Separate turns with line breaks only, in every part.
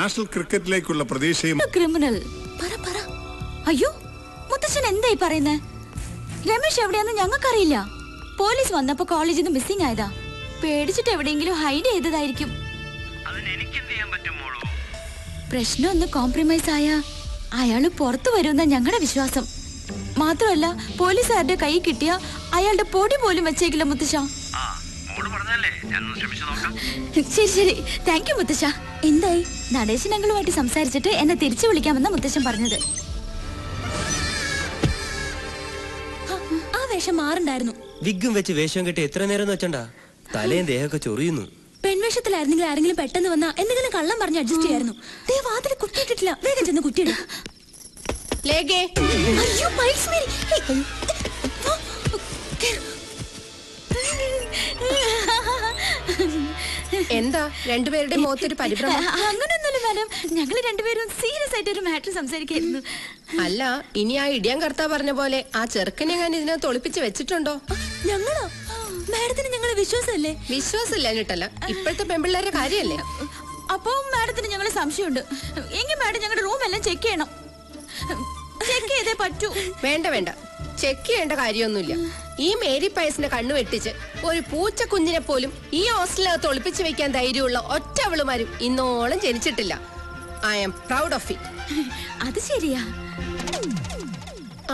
National ക്രിക്കറ്റിലേക്കുള്ള പ്രതീക്ഷയും.
Criminal അയ്യോ മുത്തച്ഛൻ എന്തായി പറയുന്നേ? രമേശ് എവിടെയാന്ന് ഞങ്ങൾക്കറിയില്ല. പോലീസ് വന്നപ്പോ കോളേജിൽ നിന്ന് മിസ്സിംഗ് ആയതാ. പേടിച്ചിട്ട് എവിടെയെങ്കിലും ഹൈഡ് ചെയ്തതായിരിക്കും. പ്രശ്നം ഒന്ന് കോംപ്രമൈസ് ആയ അയാള് പുറത്തു വരുമെന്ന ഞങ്ങളുടെ വിശ്വാസം. മാത്രമല്ല പോലീസുകാരുടെ കൈ കിട്ടിയ അയാളുടെ പൊടി പോലും വെച്ചേക്കില്ല മുത്തശ്ശ. ശരി ശരി, താങ്ക് യു മുത്തശ്ശ. എന്തായി? നടേശൻ അങ്കിളുമായിട്ട് സംസാരിച്ചിട്ട് എന്നെ തിരിച്ചു വിളിക്കാമെന്ന മുത്തശ്ശൻ പറഞ്ഞത്. ആ വേഷം മാറുണ്ടായിരുന്നു.
വിഗും വെച്ച് വേഷം കെട്ടി എത്ര നേരം വെച്ചണ്ടാ? തലയും ദേഹമൊക്കെ ചൊറിയുന്നു.
പെൺവേഷത്തിലായിരുന്നെങ്കിൽ ആരെങ്കിലും പെട്ടെന്ന് വന്നാ എന്തെങ്കിലും കള്ളം പറഞ്ഞ് അഡ്ജസ്റ്റ് ചെയ്യായിരുന്നു. വാതിൽ കുറ്റിയിട്ടിട്ടില്ല. വേഗം ചെന്ന് കുറ്റിയിടും.
എന്താ രണ്ടുപേരുടെ മുഖത്തൊരു പരിഭ്രമം?
അങ്ങനൊന്നുമില്ല മാഡം, ഞങ്ങൾ രണ്ടുപേരും സീരിയസ് ആയിട്ട് ഒരു മാറ്റർ സംസാരിക്കായിരുന്നു.
അല്ല, ഇനി ആ ഇടിയാൻ കർത്താ പറഞ്ഞ പോലെ ആ ചെറുക്കനെ ഞാൻ ഇതിനകത്ത് ഒളിപ്പിച്ച് വെച്ചിട്ടുണ്ടോ?
ഞങ്ങളോ? മാഡത്തിന് ഞങ്ങളെ വിശ്വാസമല്ലേ?
വിശ്വാസമില്ലാഞ്ഞിട്ടല്ല, ഇപ്പോഴത്തെ പെൺപിള്ളേരുടെ കാര്യല്ലേ.
അപ്പൊ മാഡത്തിന് ഞങ്ങളെ സംശയമുണ്ട്. എങ്കിൽ മാഡം ഞങ്ങളുടെ റൂം എല്ലാം ചെക്ക് ചെയ്യണം. ചെക്ക് ചെയ്തേ പറ്റൂ.
വേണ്ട വേണ്ട, ചെക്ക് ചെയ്യേണ്ട കാര്യമൊന്നുമില്ല. ഈ മേരി പയസിന്റെ കണ്ണു വെട്ടിച്ച് ഒരു പൂച്ച കുഞ്ഞിനെ പോലും ഈ ഹോസ്റ്റലിനകത്ത് ഒളിപ്പിച്ചു വെക്കാൻ ധൈര്യമുള്ള ഒറ്റ അവളുമാരും ഇന്നോളം ജനിച്ചിട്ടില്ല. I am proud of it.
അത് ശരിയാ.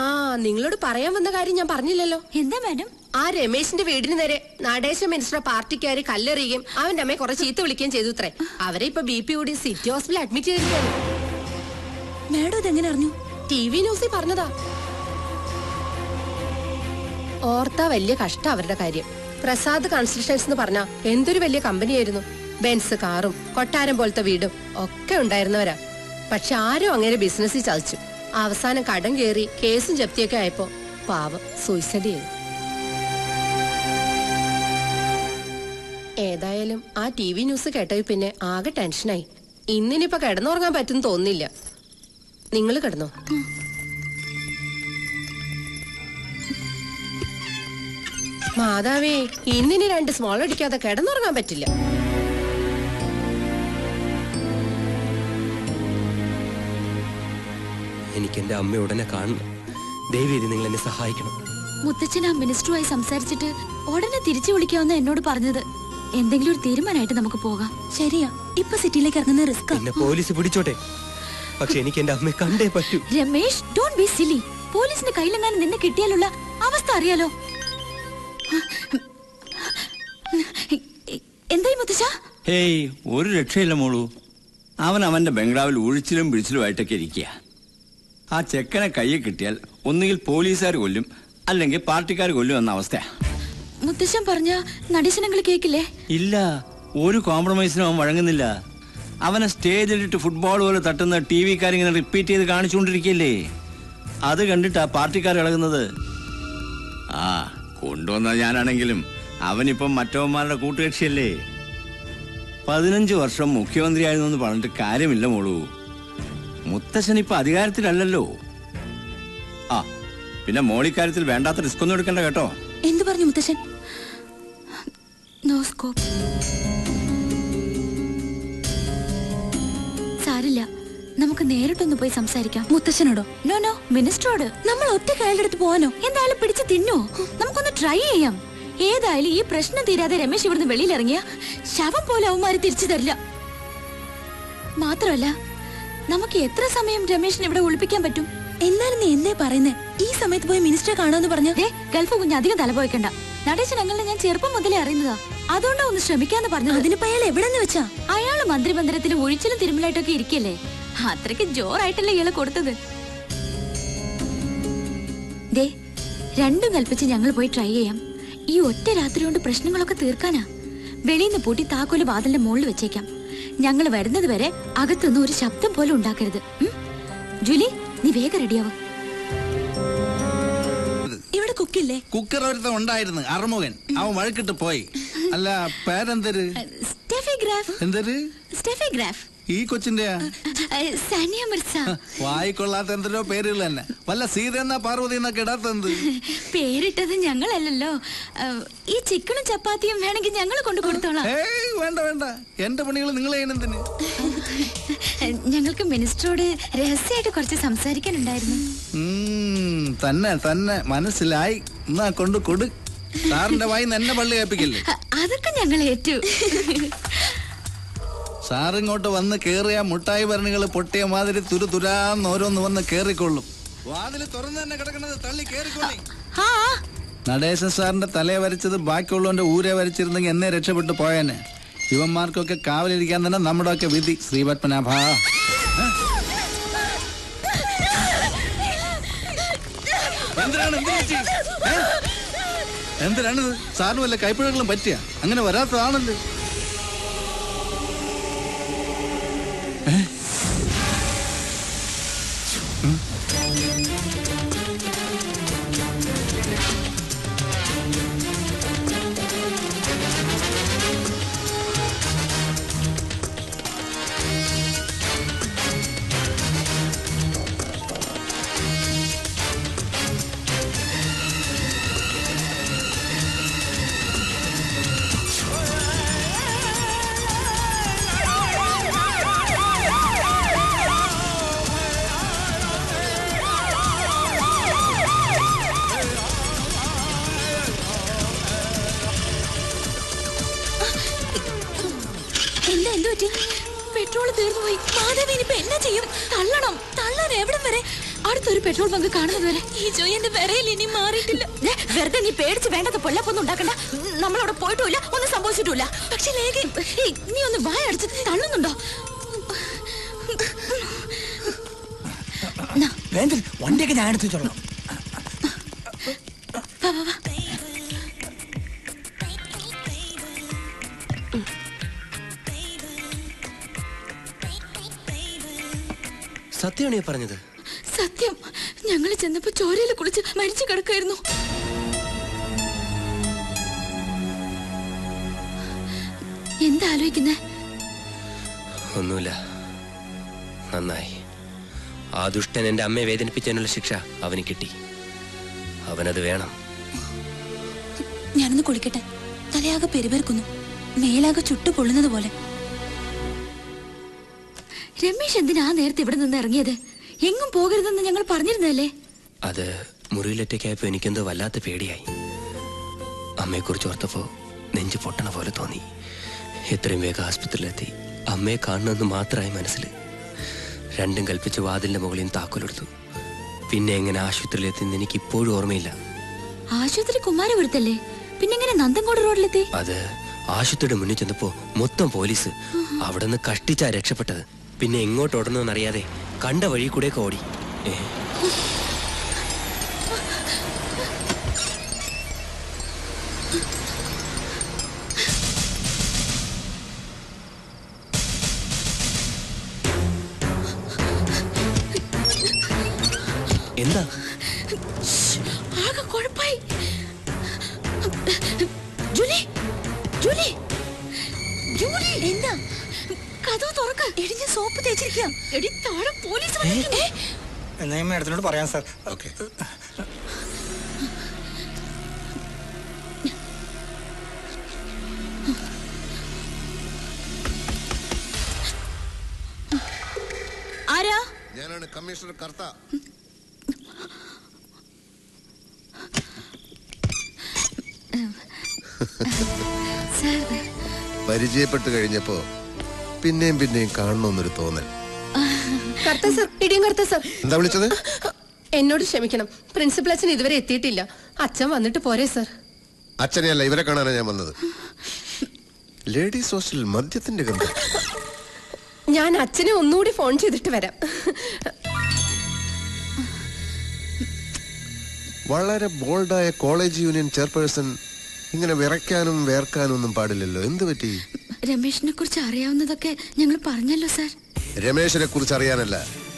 ആ, നിങ്ങളോട് പറയാൻ വന്ന കാര്യം ഞാൻ പറഞ്ഞില്ലല്ലോ.
എന്താ മാഡം?
ആ രമേശിന്റെ വീടിന് നേരെ നടേശ മിനിസ്റ്റർ പാർട്ടിക്കാര് കല്ലെറിയുകയും അവന്റെ അമ്മയെ കുറെ ചീത്ത വിളിക്കുകയും ചെയ്തു അത്രേ. അവരെ ഇപ്പൊ BP കൂടി സിറ്റി ഹോസ്പിറ്റലിൽ അഡ്മിറ്റ് ചെയ്തിരിക്കുകയാണ്.
മാഡം ഇതെങ്ങനെ അറിഞ്ഞു?
TV ന്യൂസിൽ പറഞ്ഞതാ. ഓർത്താ വലിയ കഷ്ടം അവരുടെ കാര്യം. പ്രസാദ് കൺസ്ട്രക്ഷൻസ് എന്ന് പറഞ്ഞാ എന്തൊരു വലിയ കമ്പനിയായിരുന്നു. ബെൻസ് കാറും കൊട്ടാരം പോലത്തെ വീടും ഒക്കെ ഉണ്ടായിരുന്നവരാ. പക്ഷെ ആരും അങ്ങനെ ബിസിനസ്സിൽ ചതിച്ചു. അവസാനം കടം കയറി കേസും ജപ്തിയൊക്കെ ആയപ്പോ പാവം സൂയിസൈഡ് ചെയ്തു. ഏതായാലും ആ TV ന്യൂസ് കേട്ടത് പിന്നെ ആകെ ടെൻഷനായി. ഇന്നിനിപ്പോ കിടന്നുറങ്ങാൻ പറ്റും തോന്നുന്നില്ല. നിങ്ങൾ കിടന്നോ? മാതാവേ, ഇന്നിനി 2 സ്മോൾ അടിക്കാതെ കിടന്നുറങ്ങാൻ പറ്റില്ല.
എനിക്ക് എന്റെ അമ്മ ഉടനെ കാണണം. ദയവേദി നിങ്ങൾ എന്നെ സഹായിക്കണം.
മുത്തച്ഛൻ ആ മിനിസ്റ്ററുമായി സംസാരിച്ചിട്ട് ഉടനെ തിരിച്ചു വിളിക്കാമെന്ന് എന്നോട് പറഞ്ഞത്. എന്തെങ്കിലും ഒരു തീരുമാനമായിട്ട് നമുക്ക് പോകാം. ശരിയാ, ഇപ്പൊ സിറ്റിയിലേക്ക് ഇറങ്ങുന്ന റിസ്ക്.
എന്നെ പോലീസ് പിടിച്ചോട്ടെ, പക്ഷെ എനിക്ക് എന്റെ അമ്മയെ കണ്ടേ പറ്റൂ.
രമേശ്, ഡോണ്ട് ബി സിലി. പോലീസിന്റെ കയ്യിലെങ്ങാനും നിന്നെ കിട്ടിയാലുള്ള അവസ്ഥ അറിയാലോ. എന്തായി മുത്തച്ഛ?
ഹേയ്, ഒരു രക്ഷയില്ല മോളൂ. അവൻ അവന്റെ ബംഗ്ലാവിൽ ഒഴിച്ചിലും പിടിച്ചിലുമായിട്ടൊക്കെ ഇരിക്കുക. ആ ചെക്കനെ കയ്യിൽ കിട്ടിയാൽ ഒന്നുകിൽ പോലീസുകാർ കൊല്ലും, അല്ലെങ്കിൽ പാർട്ടിക്കാർ കൊല്ലും എന്ന അവസ്ഥയാ.
മുത്തശ്ശൻ പറഞ്ഞ നടീശനങ്ങൾ കേക്കില്ലേ?
ഇല്ല, ഒരു കോംപ്രമൈസിനും അവൻ വഴങ്ങുന്നില്ല. അവനെ സ്റ്റേജിലിട്ട് ഫുട്ബോൾ പോലെ തട്ടുന്ന TV-കാരിങ്ങനെ റിപ്പീറ്റ് ചെയ്ത് കാണിച്ചുകൊണ്ടിരിക്കല്ലേ. അത് കണ്ടിട്ടാ പാർട്ടിക്കാർ ഇളകുന്നത്. ആ, കൊണ്ടുവന്ന ഞാനാണെങ്കിലും അവനിപ്പം മറ്റവന്മാരുടെ കൂട്ടുകക്ഷിയല്ലേ. 15 വർഷം മുഖ്യമന്ത്രിയായിരുന്നു എന്ന് പറഞ്ഞിട്ട് കാര്യമില്ല മോളൂ. മുത്തശ്ശൻ ഇപ്പൊ അധികാരത്തിലല്ലല്ലോ. ആ, പിന്നെ മോളിക്കാര്യത്തിൽ വേണ്ടാത്ത റിസ്ക് ഒന്നും എടുക്കണ്ട കേട്ടോ.
എന്തു പറഞ്ഞു മുത്തശ്ശൻ? No scope. സാരില്ല, നമുക്ക് നേരിട്ടൊന്ന് പോയി സംസാരിക്കാം. മുത്തശ്ശനോടോ? നോ നോ, മിനിസ്റ്ററോട്. നമ്മൾ ഒറ്റ കയ്യിലെടുത്ത് പോവാനോ? എന്തായാലും പിടിച്ച് തിന്നോ? നമുക്കൊന്ന് ട്രൈ ചെയ്യാം. ഏതായാലും ഈ പ്രശ്നം തീരാതെ രമേശ് ഇവിടുന്ന് വെളിയിലിറങ്ങിയ ശവം പോലെ അവന്മാര് തിരിച്ചു തരില്ല. മാത്രമല്ല, നമുക്ക് എത്ര സമയം രമേശിനെ ഇവിടെ ഒളിപ്പിക്കാൻ പറ്റും? എന്നാലും നീ എന്തേ പറയുന്നേ? ഈ സമയത്ത് പോയി മിനിസ്റ്ററെ കാണാന്ന് പറഞ്ഞു. ഗൾഫ് കുഞ്ഞ് അധികം തലപോയിക്കണ്ട. നടേശൻ അങ്ങളെ ഞാൻ ചെറുപ്പം മുതലേ അറിയുന്നതാ. അതുകൊണ്ടാ ഒന്ന് ശ്രമിക്കാന്ന് പറഞ്ഞത്. അതിനിപ്പോ അയാൾ എവിടെന്ന് വെച്ചാ? അയാള് മന്ത്രിമന്ദിരത്തിൽ ഒഴിച്ചിലും തിരുമലായിട്ടൊക്കെ ഇരിക്കല്ലേ. അത്രയ്ക്ക് ജോറായിട്ടല്ലേ ഇയാളെ കൊടുത്തത്. ദേ, രണ്ടും കൽപ്പിച്ച് ഞങ്ങൾ പോയി ട്രൈ ചെയ്യാം. ഈ ഒറ്റ രാത്രി കൊണ്ട് പ്രശ്നങ്ങളൊക്കെ തീർക്കാനാ. വെളിയിന്ന് പൂട്ടി താക്കോല് വാതിലിന്റെ മുകളിൽ വെച്ചേക്കാം. ഞങ്ങൾ വരുന്നത് വരെ അകത്തൊന്നും ഒരു ശബ്ദം പോലും ഉണ്ടാക്കരുത്. ജൂലി, നീ വേഗം റെഡിയാവും. ഇവിടെ കുക്കില്ലേ?
കുക്കർ ഒരുത്തം ഉണ്ടായിരുന്നു, അറുമുഖൻ. അവൻ വഴക്കിട്ട് പോയി. അല്ല, പേരെന്തര്?
Steffi Graf.
എന്തര്?
Steffi Graf.
ഈ കൊച്ചിന്റെയാ?
സാനിയ മിർസ.
വായിക്കൊള്ളാത്ത എന്തെല്ലോ പേരുകൾ തന്നെ. വല്ല സീത എന്നാ പാർവതി എന്നൊക്കെ ഇടാത്തത്?
പേരിട്ടത് ഞങ്ങളല്ലല്ലോ. ഈ ചിക്കനും ചപ്പാത്തിയും വേണമെങ്കിൽ ഞങ്ങൾ കൊണ്ടു കൊടുത്തോളാം.
വേണ്ട വേണ്ട, എന്റെ പണികൾ നിങ്ങൾ ചെയ്യണെന്തിന്?
ഞങ്ങൾക്ക് മിനിസ്റ്ററോട് രഹസ്യമായിട്ട് കുറച്ച് സംസാരിക്കാനുണ്ടായിരുന്നു.
തന്നെ തന്നെ മനസ്സിലായി. എന്നാ കൊണ്ട് കൊടു. സാറിന്റെ വായി എന്നെ പള്ളി കേൾപ്പിക്കില്ലേ?
അതൊക്കെ ഞങ്ങൾ ഏറ്റു.
സാറിങ്ങോട്ട് വന്ന് കേറിയ മുട്ടായി ഭരണികൾ പൊട്ടിയ മാതിരി തുരാന്ന് ഓരോന്ന് വന്ന് കേറിക്കൊള്ളും. വാതില് തുറന്നു തന്നെ കിടക്കുന്നത് തള്ളി കേറിക്കൊള്ളി. നടേശൻ സാറിന്റെ തലയെ വരച്ചത് ബാക്കിയുള്ളവന്റെ ഊരെ വരച്ചിരുന്നെങ്കിൽ എന്നെ രക്ഷപ്പെട്ടു പോയേനെ. ഇവന്മാർക്കൊക്കെ കാവലിരിക്കാൻ തന്നെ നമ്മുടെ ഒക്കെ വിധി. ശ്രീപത്മനാഭ, എന്തിനാണിത്? സാറിന് വല്ല കൈപ്പിഴകളും പറ്റിയ? അങ്ങനെ വരാത്തതാണല്ലോ.
പെട്രോൾ തീർന്നുപോയി. മാധവി ഇനിയിപ്പോ എന്നാ ചെയ്യും? തള്ളണം. തള്ളാൻ എവിടം വരെ? അടുത്തൊരു പെട്രോൾ ബങ്ക് കാണുന്നത് വരെ. ഈ ജോയിന്റെ വിറയിൽ ഇനി മാറിയിട്ടില്ല. വെറുതെ നീ പേടിച്ച് വേണ്ടത് പൊല്ലപ്പൊന്നും ഉണ്ടാക്കണ്ട. നമ്മളവിടെ പോയിട്ടുമില്ല, ഒന്നും സംഭവിച്ചിട്ടില്ല. പക്ഷെ നീ ഒന്ന് വായടച്ച് തള്ളുന്നുണ്ടോ?
വണ്ടിയൊക്കെ ഞാൻ എടുത്തു വെച്ചോളാം.
സത്യമാണ് ഈ പറഞ്ഞത്?
സത്യം. ഞങ്ങൾ ചെന്നപ്പോ ചോരയിൽ കുളിച്ച് മരിച്ചു കിടക്കായിരുന്നു. എന്താ ആലോചിക്കുന്നേ?
ഒന്നുമില്ല. നന്നായി. ആ ദുഷ്ടൻ എന്റെ അമ്മയെ വേദനിപ്പിച്ചതിനുള്ള ശിക്ഷ അവന് കിട്ടി. അവനത് വേണം.
ഞാനൊന്ന് കുളിക്കട്ടെ. തലയാകെ പെരുപെരുക്കുന്നു, മേലാകെ ചുട്ടു പൊള്ളുന്നത് പോലെ. രമേശ് എന്തിനാ നേരത്തെ ഇവിടെ നിന്ന് ഇറങ്ങിയത്? എങ്ങും പോകരുതെന്ന് ഞങ്ങൾ പറഞ്ഞിരുന്നല്ലേ?
അത് മുറിയിലൊറ്റയ്ക്കായപ്പോ എനിക്കെന്തോ വല്ലാത്ത പേടിയായി. അമ്മയെക്കുറിച്ച് ഓർത്തപ്പോ നെഞ്ചു പൊട്ടണ പോലെ തോന്നി. എത്രയും വേഗം ആസ്പത്രിയിലെത്തി അമ്മയെ കാണണമെന്ന് മാത്രമായി മനസ്സിൽ. രണ്ടും കൽപ്പിച്ച് വാതിലിന്റെ മുകളിൽ താക്കോലെടുത്തു. പിന്നെ എങ്ങനെ ആശുപത്രിയിലെത്തിന്ന് എനിക്ക് ഇപ്പോഴും ഓർമ്മയില്ല.
ആശുപത്രി കുമാരപുരത്തല്ലേ? പിന്നെ എങ്ങനെ നന്ദൻകോട് റോഡിലെത്തി?
അത് ആശുപത്രിയുടെ മുന്നിൽ ചെന്നപ്പോ മൊത്തം പോലീസ്. അവിടെ നിന്ന് കഷ്ടിച്ചാ രക്ഷപ്പെട്ടത്. പിന്നെ എങ്ങോട്ട് ഓടണമെന്നറിയാതെ കണ്ട വഴി കൂടെ ഓടി. എന്താ?
ആകെ കുഴപ്പായി. ജൂലി, ജൂലി, ജൂലി, എന്താ? കഥ തുറക്ക. എടി, ഞാൻ സോപ്പ് തേച്ചിരിക്കാം. എടി, താഴെ പോലീസ് വന്നിട്ടുണ്ട്.
എന്നാ ഞാൻ മേഡത്തിനോട് പറയാം സാർ.
ഓക്കെ.
ആരാ?
ഞാനാണ് കമ്മീഷണർ കർത്ത. പരിചയപ്പെട്ട് കഴിഞ്ഞപ്പോ പിന്നെയും പിന്നെയും കാണണമെന്നൊരു തോന്നൽ. എന്താ വിളിച്ചത്?
എന്നോട് ക്ഷമിക്കണം. പ്രിൻസിപ്പൽ അച്ഛൻ ഇതുവരെ എത്തിയിട്ടില്ല. അച്ഛൻ വന്നിട്ട് പോരെ സർ?
അച്ഛനെയല്ല, ഇവരെ കാണാനാണ് ഞാൻ വന്നത്. ലേഡീസ് ഹോസ്റ്റലിൽ മദ്യത്തിന്റെ ഗന്ധം.
ഞാൻ അച്ഛനെ ഒന്നുകൂടി ഫോൺ ചെയ്തിട്ട് വരാം.
വളരെ ബോൾഡായ കോളേജ് യൂണിയൻ ചെയർപേഴ്സൺ ഇങ്ങനെ വിറയ്ക്കാനും വേർക്കാനും ഒന്നും പാടില്ലല്ലോ. എന്ത് പറ്റി?
രമേശിനെ കുറിച്ച് അറിയാവുന്നതൊക്കെ ഞങ്ങൾ പറഞ്ഞല്ലോ സാർ.
രമേശിനെ കുറിച്ച് അറിയാനല്ല,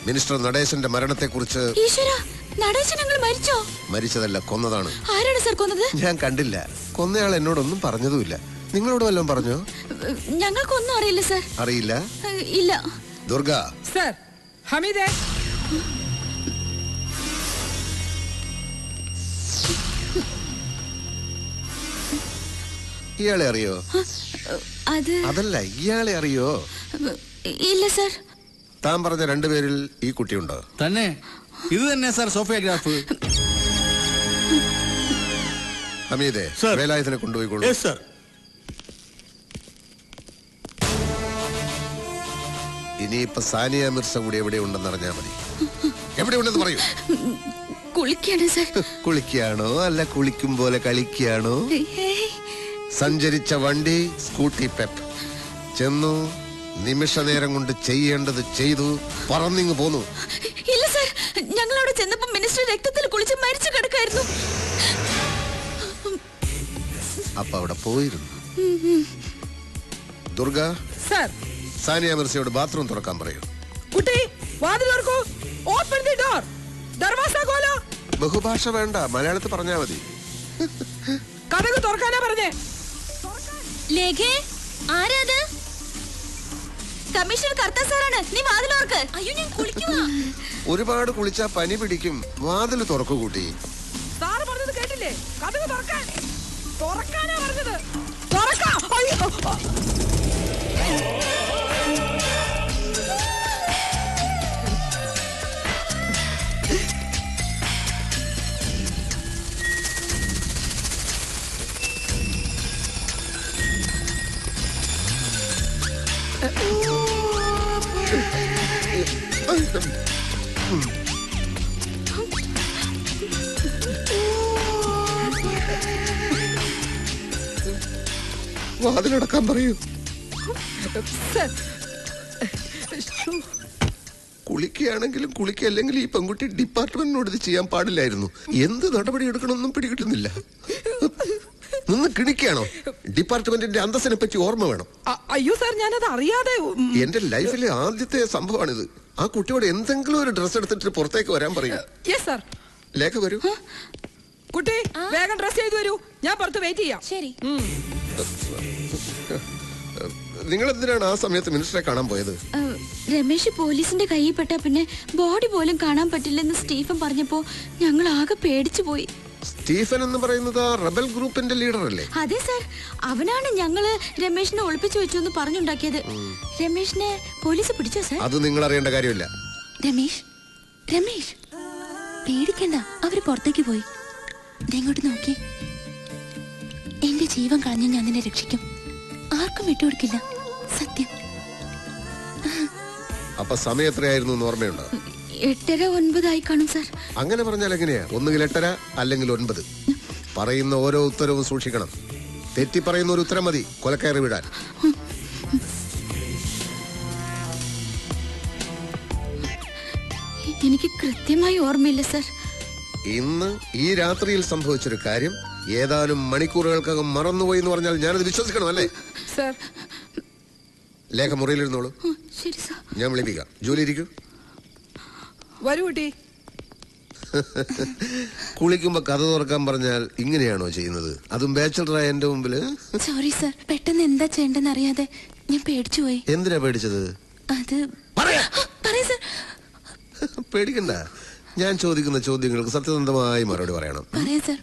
മിനിസ്റ്റർ നടേശന്റെ മരണത്തെ കുറിച്ച്.
ഈശ്വരാ, നടേശൻ ഞങ്ങൾ മരിച്ചോ?
മരിച്ചതല്ല, കൊന്നതാണ്.
ആരാണ് സാർ കൊന്നത്?
ഞാൻ കണ്ടില്ല. കൊന്നയാൾ എന്നോടൊന്നും പറഞ്ഞതുമില്ല. നിങ്ങളോട് വല്ലതും പറഞ്ഞോ?
ഞങ്ങൾക്കൊന്നും അറിയില്ല സാർ.
അറിയില്ല?
ഇല്ല.
ദുർഗ
സാർ, ഹമീദേ.
ഇയാളെ അറിയോ?
അതല്ല,
ഇയാളെ അറിയോ?
ഇല്ല സാർ.
താൻ പറഞ്ഞ രണ്ടുപേരിൽ ഈ കുട്ടിയുണ്ടോ?
തന്നെ ഇത് തന്നെ സാർ സോഫിയോഗ്രാഫ്.
ഹമീദേ, വേലായുധനെ കൊണ്ടുപോയിക്കോളൂ. ഇനിയിപ്പൊ സാനിയ മിർസ കൂടി എവിടെ ഉണ്ടെന്ന് അറിഞ്ഞാ മതി. എവിടെ ഉണ്ടെന്ന് പറയൂ.
കുളിക്കാണ് സർ.
കുളിക്കാണോ അല്ല കുളിക്കും പോലെ കളിക്കാണോ? സഞ്ചരിച്ച വണ്ടി സ്കൂട്ടി പെപ്പ്. ചെന്നു നിമിഷ നേരം കൊണ്ട് ചെയ്യേണ്ടത് ചെയ്തു പറന്നിങ് പോന്നു.
ഇല്ല സർ, ഞങ്ങൾ അവിടെ ചെന്നപ്പോ മിനിസ്റ്റർ രക്തത്തിൽ കുളിച്ച് മരിച്ചു കിടക്കായിരുന്നു.
അപ്പൊ അവിടെ പോയിരുന്നു. ദുർഗ
സർ,
സാനിയ മിർസയോട് ബാത്റൂം തുറക്കാൻ പറയൂ.
കുട്ടി വാതിൽ തുറക്കൂ. Open the door. ദർവാസ ഖോലോ.
ബഹുഭാഷ വേണ്ട, മലയാളത്തിൽ പറഞ്ഞാ മതി.
കതക് തുറക്കാനാ പറഞ്ഞേ.
ലേഖേ, ആരാത്? കമ്മീഷണർ കർത്ത സാറാണ്. നീ വാതിൽ തുറക്ക്. അയ്യോ, ഞാൻ കുളിക്കുവാ.
ഒരുപാട് കുളിച്ചാ പനി പിടിക്കും. വാതിൽ തുറക്കു കൂട്ടി.
സാറ് പറഞ്ഞത് കേട്ടില്ലേ? കതക് തുറക്കാൻ. തുറക്കാനാ പറഞ്ഞത്. തുറക്കാം. അയ്യോ.
വാതിലടക്കാൻ പറയൂ. കുളിക്കുകയാണെങ്കിലും കുളിക്കല്ലെങ്കിലും ഈ പെൺകുട്ടി ഡിപ്പാർട്ട്മെന്റിനോട് ഇത് ചെയ്യാൻ പാടില്ലായിരുന്നു. എന്ത് നടപടി എടുക്കണമെന്നും പിടികിട്ടുന്നില്ല. നിന്ന് കിണിക്കുകയാണോ? ഡിപ്പാർട്ട്മെന്റിന്റെ അന്തസ്സിനെ പറ്റി ഓർമ്മ വേണം.
അയ്യോ സാർ, ഞാനത് അറിയാതെ.
എന്റെ ലൈഫിലെ ആദ്യത്തെ സംഭവമാണിത്. ആ കുട്ടിയോട് എന്തെങ്കിലും ഒരു ഡ്രസ് എടുത്തിട്ട് പുറത്തേക്ക് വരാൻ പറയും. ലേഖ വരൂ.
കുട്ടി വേഗം ഡ്രസ് ചെയ്തു വരൂ. ഞാൻ പുറത്ത് വെയിറ്റ് ചെയ്യാം.
ശരി.
നിങ്ങൾ എന്തിനാണ് ആ സമയത്ത് മിനിസ്റ്ററെ കാണാൻ പോയത്?
രമേശ് പോലീസിന്റെ കയ്യിൽ പെട്ട പിന്നെ ബോഡി പോലും കാണാൻ പറ്റില്ലെന്ന് സ്റ്റീഫൻ പറഞ്ഞപ്പോ ഞങ്ങൾ ആകെ പേടിച്ചു പോയി.
സ്റ്റീഫൻ എന്ന് പറയുന്നത് ആ റബൽ ഗ്രൂപ്പിന്റെ ലീഡർ അല്ലേ?
അതെ സാർ, അവനാണ് ഞങ്ങള് രമേശിനെ ഒളിപ്പിച്ചു വെച്ചു എന്ന് പറഞ്ഞുണ്ടാക്കിയത്. രമേശിനെ പോലീസ് പിടിച്ചോ സാർ?
അത് നിങ്ങൾ അറിയേണ്ട കാര്യമില്ല.
രമേശ്, രമേശ് പേടിക്കണ്ട, അവര് പുറത്തേക്ക് പോയി. ഇങ്ങോട്ട് നോക്കി. എന്റെ ജീവൻ കളഞ്ഞ് ഞാൻ നിന്നെ രക്ഷിക്കും. ആർക്കും വിട്ടുകൊടുക്കില്ല, സത്യം.
അപ്പൊ സമയം എത്രയായിരുന്നു എന്ന് ഓർമ്മയുണ്ടോ?
8:30, 9 കാണും സാർ.
അങ്ങനെ പറഞ്ഞാൽ എങ്ങനെയാ? ഒന്നുകിൽ 8:30 അല്ലെങ്കിൽ 9. പറയുന്ന ഓരോ ഉത്തരവും സൂക്ഷിക്കണം. തെറ്റി പറയുന്ന ഒരു ഉത്തരം മതി കൊലക്കയറി വിടാൻ.
എനിക്ക് കൃത്യമായി ഓർമ്മയില്ല സാർ.
ഇന്ന് ഈ രാത്രിയിൽ സംഭവിച്ചൊരു കാര്യം ഏതാനും മണിക്കൂറുകൾക്കകം മറന്നുപോയി എന്ന് പറഞ്ഞാൽ ഞാനത് വിശ്വസിക്കണം അല്ലേ?
സാർ,
ലേഖ മുറിയിലിരുന്നോളൂ.
ശരി സാർ.
ഞാൻ വിളിപ്പിക്കാം. ജോലി ഇരിക്കൂ.
വരൂ കുട്ടി.
കുളിക്കുമ്പോ കഥ തുറക്കാൻ പറഞ്ഞാൽ ഇങ്ങനെയാണോ ചെയ്യുന്നത്? അതും ബാച്ചലറായ എന്റെ മുമ്പില്.
സോറി സാർ, പെട്ടെന്ന് എന്താ ചെയ്യേണ്ടെന്ന് അറിയാതെ ഞാൻ പേടിച്ചു പോയി.
എന്തിനാ പേടിച്ചത്?
അത്
പേടിക്കണ്ട. ഞാൻ ചോദിക്കുന്ന ചോദ്യങ്ങൾക്ക് സത്യസന്ധമായി മറുപടി പറയണം.
പറയാം സാർ.